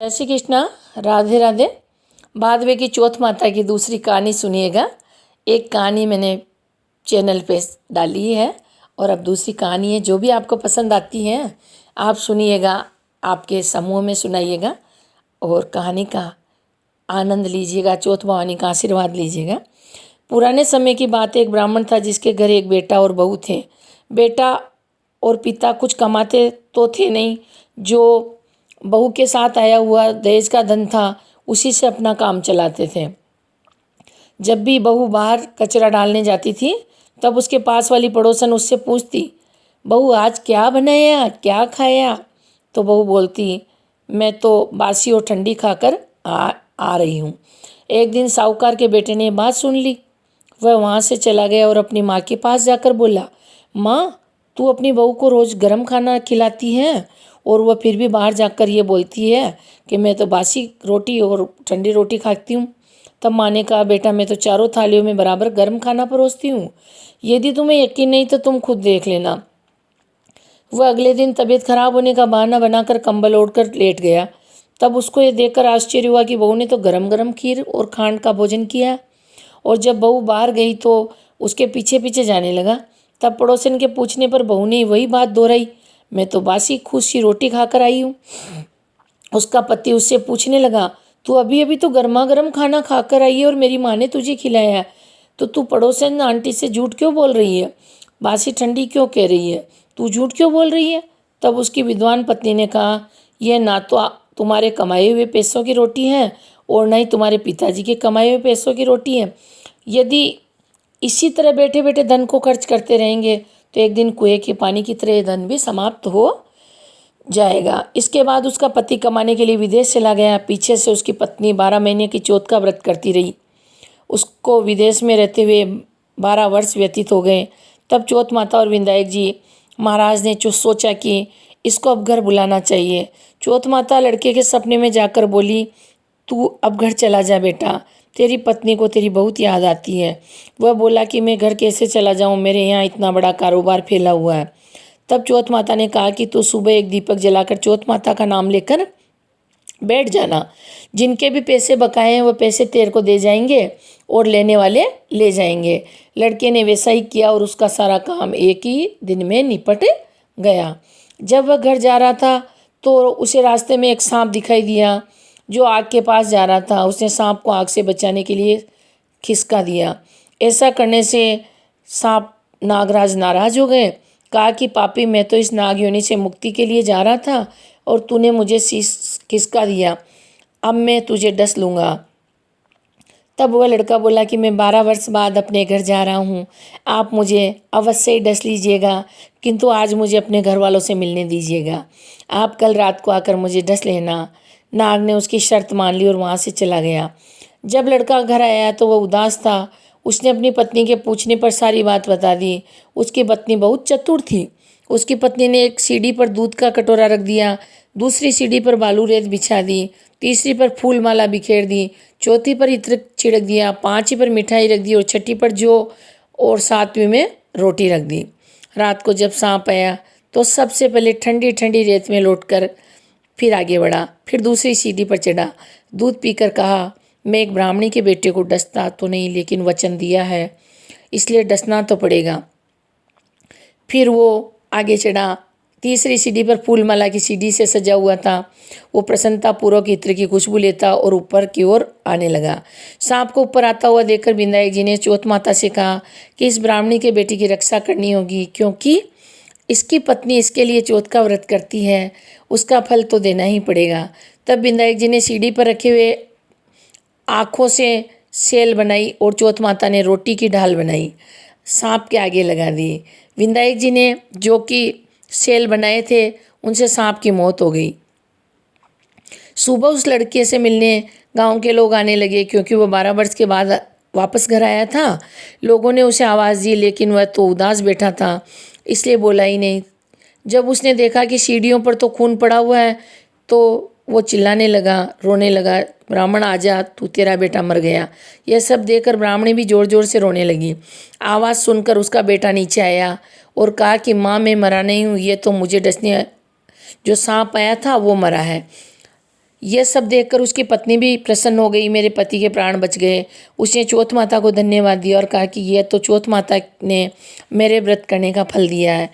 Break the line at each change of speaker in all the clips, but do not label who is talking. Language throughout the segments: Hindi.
जय श्री कृष्णा। राधे राधे। भादवे की चौथ माता की दूसरी कहानी सुनिएगा। एक कहानी मैंने चैनल पे डाली है और अब दूसरी कहानी है। जो भी आपको पसंद आती है आप सुनिएगा, आपके समूह में सुनाइएगा और कहानी का आनंद लीजिएगा, चौथ भवानी का आशीर्वाद लीजिएगा। पुराने समय की बात है। एक ब्राह्मण था जिसके घर एक बेटा और बहू थे। बेटा और पिता कुछ कमाते तो थे नहीं, जो बहू के साथ आया हुआ दहेज का धन था उसी से अपना काम चलाते थे। जब भी बहू बाहर कचरा डालने जाती थी तब उसके पास वाली पड़ोसन उससे पूछती, बहू आज क्या बनाया, क्या खाया? तो बहू बोलती, मैं तो बासी और ठंडी खाकर आ रही हूँ। एक दिन साहूकार के बेटे ने बात सुन ली। वह वहाँ से चला गया और अपनी माँ के पास जाकर बोला, माँ तू अपनी बहू को रोज़ गर्म खाना खिलाती है और वह फिर भी बाहर जाकर ये बोलती है कि मैं तो बासी रोटी और ठंडी रोटी खाती हूँ। तब माँ ने कहा, बेटा मैं तो चारों थालियों में बराबर गर्म खाना परोसती हूँ। यदि तुम्हें यकीन नहीं तो तुम खुद देख लेना। वह अगले दिन तबीयत खराब होने का बहाना बनाकर कंबल ओढ़कर लेट गया। तब उसको ये देखकर आश्चर्य हुआ कि बहू ने तो गरम गरम खीर और खांड का भोजन किया। और जब बहू बाहर गई तो उसके पीछे पीछे जाने लगा। तब पड़ोसन के पूछने पर बहू ने वही बात दोहराई, मैं तो बासी खूसी रोटी खाकर आई हूँ। उसका पति उससे पूछने लगा, तू अभी अभी तो गर्मा गर्म खाना खाकर आई है और मेरी माँ ने तुझे खिलाया है, तो तू पड़ोसन आंटी से झूठ क्यों बोल रही है? बासी ठंडी क्यों कह रही है? तू झूठ क्यों बोल रही है? तब उसकी विद्वान पत्नी ने कहा, यह ना तो तुम्हारे कमाए हुए पैसों की रोटी है और ना ही तुम्हारे पिताजी के कमाए हुए पैसों की रोटी है। यदि इसी तरह बैठे बैठे धन को खर्च करते रहेंगे तो एक दिन कुएं के पानी की तरह धन भी समाप्त हो जाएगा। इसके बाद उसका पति कमाने के लिए विदेश चला गया। पीछे से उसकी पत्नी 12 महीने की चौथ का व्रत करती रही। उसको विदेश में रहते हुए 12 वर्ष व्यतीत हो गए। तब चौथ माता और विनायक जी महाराज ने सोचा कि इसको अब घर बुलाना चाहिए। चौथ माता लड़के के सपने में जाकर बोली, तू अब घर चला जा बेटा, तेरी पत्नी को तेरी बहुत याद आती है। वह बोला कि मैं घर कैसे चला जाऊं, मेरे यहाँ इतना बड़ा कारोबार फैला हुआ है। तब चौथ माता ने कहा कि तू सुबह एक दीपक जलाकर चौथ माता का नाम लेकर बैठ जाना। जिनके भी पैसे बकाए हैं वो पैसे तेरे को दे जाएंगे और लेने वाले ले जाएंगे। लड़के ने वैसा ही किया और उसका सारा काम एक ही दिन में निपट गया। जब वह घर जा रहा था तो उसे रास्ते में एक सांप दिखाई दिया जो आग के पास जा रहा था। उसने सांप को आग से बचाने के लिए खिसका दिया। ऐसा करने से सांप नागराज नाराज हो गए। कहा कि पापी, मैं तो इस नाग योनि से मुक्ति के लिए जा रहा था और तूने मुझे खिसका दिया, अब मैं तुझे डस लूँगा। तब वह लड़का बोला कि मैं 12 वर्ष बाद अपने घर जा रहा हूँ, आप मुझे अवश्य ही डस लीजिएगा, किंतु आज मुझे अपने घर वालों से मिलने दीजिएगा। आप कल रात को आकर मुझे डस लेना। नाग ने उसकी शर्त मान ली और वहाँ से चला गया। जब लड़का घर आया तो वह उदास था। उसने अपनी पत्नी के पूछने पर सारी बात बता दी। उसकी पत्नी बहुत चतुर थी। उसकी पत्नी ने एक सीढ़ी पर दूध का कटोरा रख दिया, दूसरी सीढ़ी पर बालू रेत बिछा दी, तीसरी पर फूल माला बिखेर दी, चौथी पर इत्र छिड़क दिया, पांचवी पर मिठाई रख दी और छठी पर जौ और सातवीं में रोटी रख दी। रात को जब सांप आया तो सबसे पहले ठंडी ठंडी रेत में लौटकर फिर आगे बढ़ा, फिर दूसरी सीढ़ी पर चढ़ा। दूध पीकर कहा, मैं एक ब्राह्मणी के बेटे को डसता तो नहीं, लेकिन वचन दिया है इसलिए डसना तो पड़ेगा। फिर वो आगे चढ़ा। तीसरी सीढ़ी पर फूलमाला की सीढ़ी से सजा हुआ था। वो प्रसन्नता पूर्वक इत्र की खुशबू लेता और ऊपर की ओर आने लगा। सांप को ऊपर आता हुआ देखकर विनायक जी ने चौथ माता से कहा कि इस ब्राह्मणी के बेटे की रक्षा करनी होगी, क्योंकि इसकी पत्नी इसके लिए चौथ का व्रत करती है, उसका फल तो देना ही पड़ेगा। तब विनायक जी ने सीढ़ी पर रखे हुए आँखों से सेल बनाई और चौथ माता ने रोटी की ढाल बनाई, सांप के आगे लगा दी। विनायक जी ने जो कि सेल बनाए थे उनसे सांप की मौत हो गई। सुबह उस लड़के से मिलने गांव के लोग आने लगे, क्योंकि वो 12 वर्ष के बाद वापस घर आया था। लोगों ने उसे आवाज़ दी, लेकिन वह तो उदास बैठा था, इसलिए बोला ही नहीं। जब उसने देखा कि सीढ़ियों पर तो खून पड़ा हुआ है तो वो चिल्लाने लगा, रोने लगा, ब्राह्मण आजा, तू तेरा बेटा मर गया। यह सब देखकर ब्राह्मणी भी ज़ोर ज़ोर से रोने लगी। आवाज़ सुनकर उसका बेटा नीचे आया और कहा कि माँ मैं मरा नहीं हूँ, ये तो मुझे डसने जो सांप आया था वो मरा है। यह सब देखकर उसकी पत्नी भी प्रसन्न हो गई, मेरे पति के प्राण बच गए। उसने चौथ माता को धन्यवाद दिया और कहा कि यह तो चौथ माता ने मेरे व्रत करने का फल दिया है।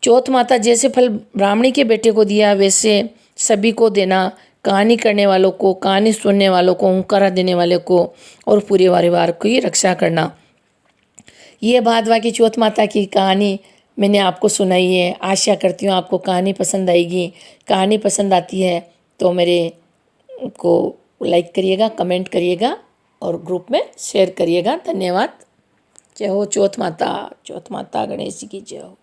चौथ माता जैसे फल ब्राह्मणी के बेटे को दिया वैसे सभी को देना, कहानी करने वालों को, कहानी सुनने वालों को, हुंकारा देने वाले को और पूरे परिवार की रक्षा करना। ये भादवा की चौथ माता की कहानी मैंने आपको सुनाई है। आशा करती हूँ आपको कहानी पसंद आएगी। कहानी पसंद आती है तो मेरे को लाइक करिएगा, कमेंट करिएगा और ग्रुप में शेयर करिएगा। धन्यवाद। जय हो चौथ माता, चौथ माता गणेश जी की जय हो।